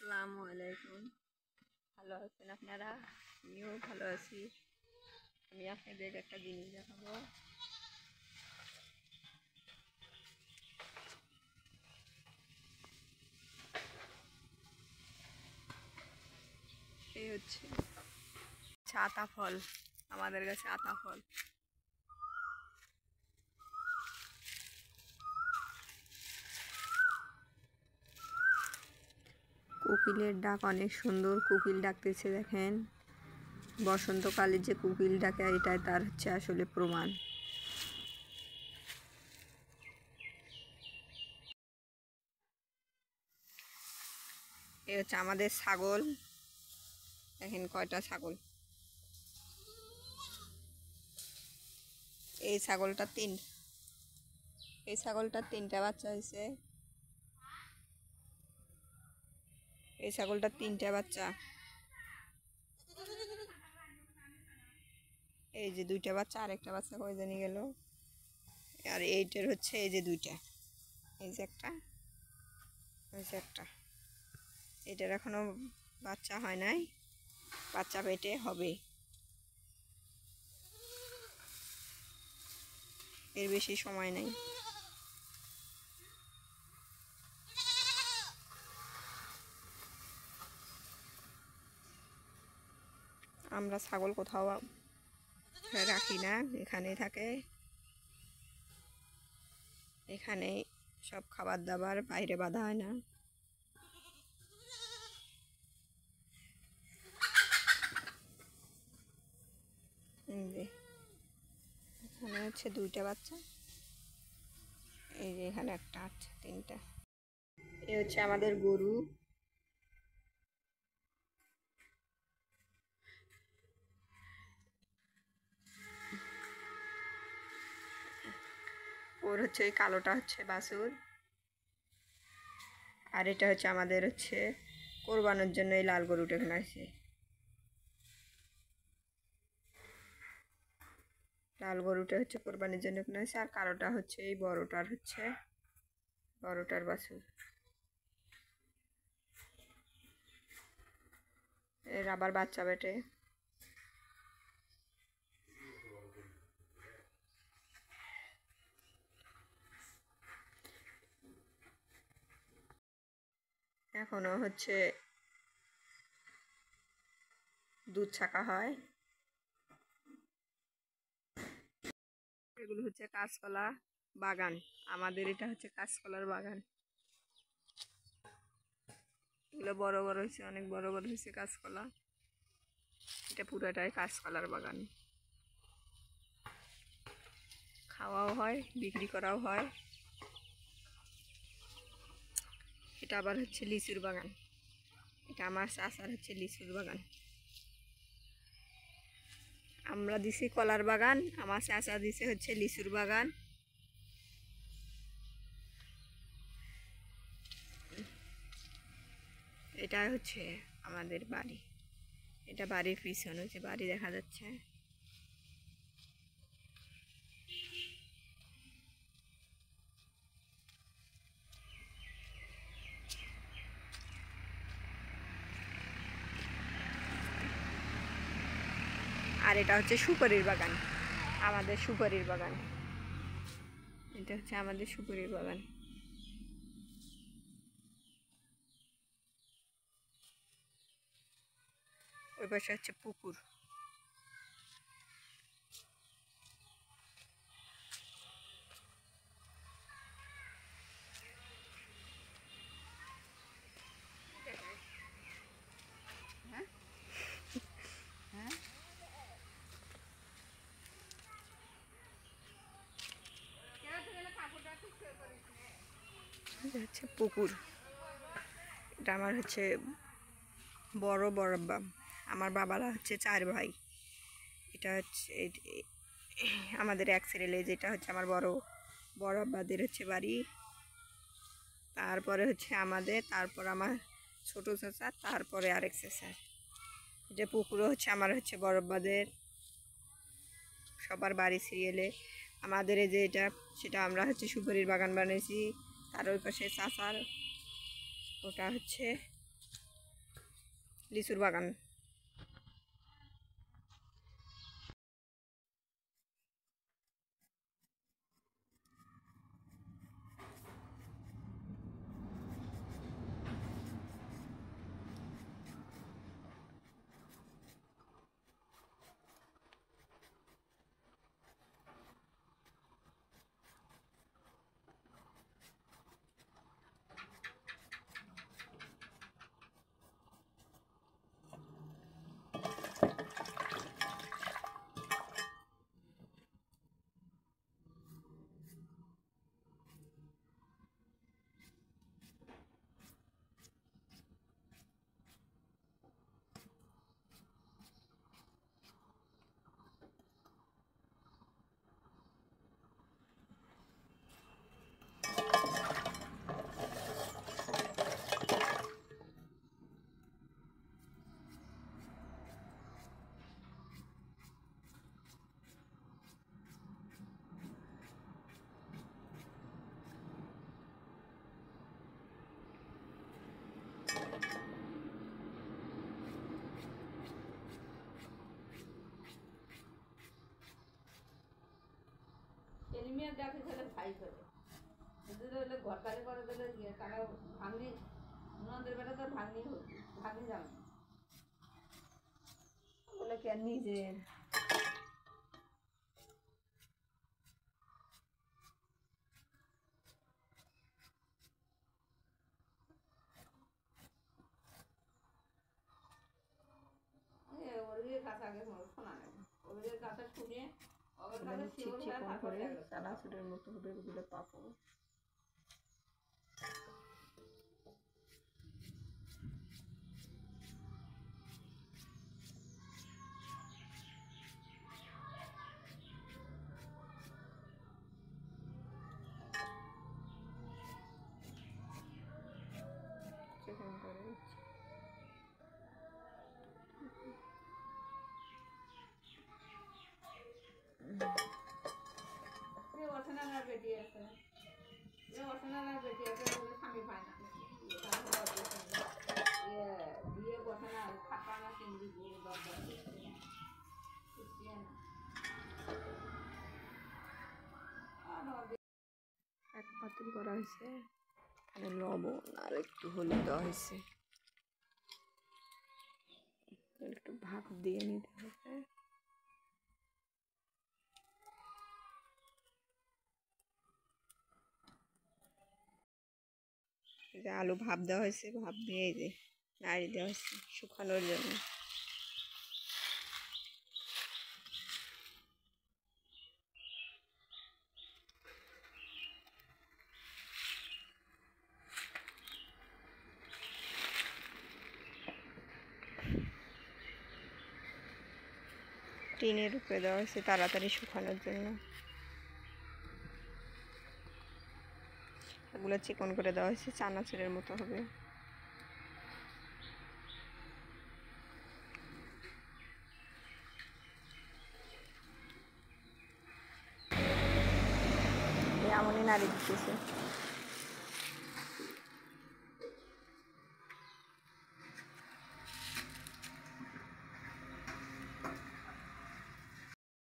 আসসালামু আলাইকুম। ভালো আছেন আপনারা? আমিও ভালো আছি। আমি আপনাদের একটা জিনিস দেখাবো। এই হচ্ছে আতা ফল, আমাদের কাছে আতা ফল। কোকিলের ডাক অনেক সুন্দর, কোকিল ডাকতেছে দেখেন। বসন্তকালে যে কোকিল ডাকে এটাই তার হচ্ছে আসলে প্রমাণ। এই হচ্ছে আমাদের ছাগল, দেখেন কয়টা ছাগল। এই ছাগলটার তিনটা বাচ্চা হয়েছে। এই ছাগলটার তিনটা বাচ্চা। এই যে দুইটা বাচ্চা, আরেকটা বাচ্চা কই জানি গেল। আর এইটার হচ্ছে এই যে দুইটা, এই যে একটা, এই যে একটা। এটার এখনো বাচ্চা হয় নাই, বাচ্চা পেটে হবে, এর বেশি সময় নেই। আমরা ছাগল কোথাও রাখি না, এখানেই থাকে। এখানেই সব খাবার দাবার, বাইরে বাঁধা হয় না। এখানে হচ্ছে দুইটা বাচ্চা, এই যে এখানে একটা আছে, তিনটা। এই হচ্ছে আমাদের গরু। ওর হচ্ছে ওই কালোটা হচ্ছে বাছুর, আর এটা হচ্ছে আমাদের হচ্ছে কোরবানোর জন্য এই লাল গরুটা এখানে আছে। লাল গরুটা হচ্ছে কোরবানির জন্য এখানে আছে, আর কালোটা হচ্ছে এই বড়টার বাছুর। এর আবার বাচ্চা বেটে। এখনো হচ্ছে দুধ ছাকা হয়। এগুলো হচ্ছে কাঁচকলা বাগান, আমাদের এটা হচ্ছে কাঁচকলার বাগান। এগুলো বড় বড় হয়েছে, অনেক বড় বড় হয়েছে কাঁচকলা। এটা পুরাটাই কাঁচকলার বাগান। খাওয়াও হয়, বিক্রি করাও হয়। এটা আবার হচ্ছে লিচুর বাগান, এটা আমার চাচার হচ্ছে লিচুর বাগান। আমরা দিছি কলার বাগান, আমার চাচা দিছে হচ্ছে লিচুর বাগান। এটা হচ্ছে আমাদের বাড়ি, এটা বাড়ির পিছনে হচ্ছে বাড়ি দেখা যাচ্ছে। আর এটা হচ্ছে সুপারির বাগান, আমাদের সুপারির বাগান। এটা হচ্ছে আমাদের সুপারির বাগান। ওই পাশে হচ্ছে পুকুর। এটা হচ্ছে পুকুর। এটা আমার হচ্ছে বড় বড়াব্বা, আমার বাবারা হচ্ছে 4 ভাই। এটা হচ্ছে আমাদের এক ছেলে, যেটা হচ্ছে আমার বড় আব্বাদের হচ্ছে বাড়ি। তারপরে হচ্ছে আমাদের, তারপর আমার ছোট চাচা, তারপরে আরেক চাচা। এটা পুকুরও হচ্ছে আমার হচ্ছে বড় আব্বাদের, সবার বাড়ি সিরিয়ালে। আমাদের এই যে এটা, সেটা আমরা হচ্ছে সুপারির বাগান বানিয়েছি। তার ওই পাশে চাচার, ওটা হচ্ছে লিচুর বাগান। এলিমিয়া ডাকে ছেলে ভাই করে এদের হলে ঘরকারে করে দিলে তারা ভাঙনি নন্দের বেটা তো ভাঙনি হচ্ছে ভাঙনি যাবে বলে কি আর নিজের ওদের কাছে আগে শোনা নেই ওদের কাছে শুনে চিকন করে চানাচুরের মতো হবে ওগুলো পাবো। চিকন করে বেটি আছে বেটি আছে স্বামী পায় না বিয়ে বসে না খাতা না চিংড়ি গুড় দরকার এক পাতিল করা হয়েছে, এখানে লবণ আর একটু হলুদ দেওয়া হয়েছে, একটু ভাপ দিয়ে নিতে হবে। আলু ভাপ দেওয়া হয়েছে, ভাপ দিয়ে এই যে নাড়ি দেওয়া হয়েছে শুকানোর জন্য। টিনের উপরে দেওয়া হয়েছে তাড়াতাড়ি শুকানোর জন্য। এগুলো চিকন করে দেওয়া হয়েছে, চানাচুরের মতো হবে। এমনই নাড়ি দিতেছে।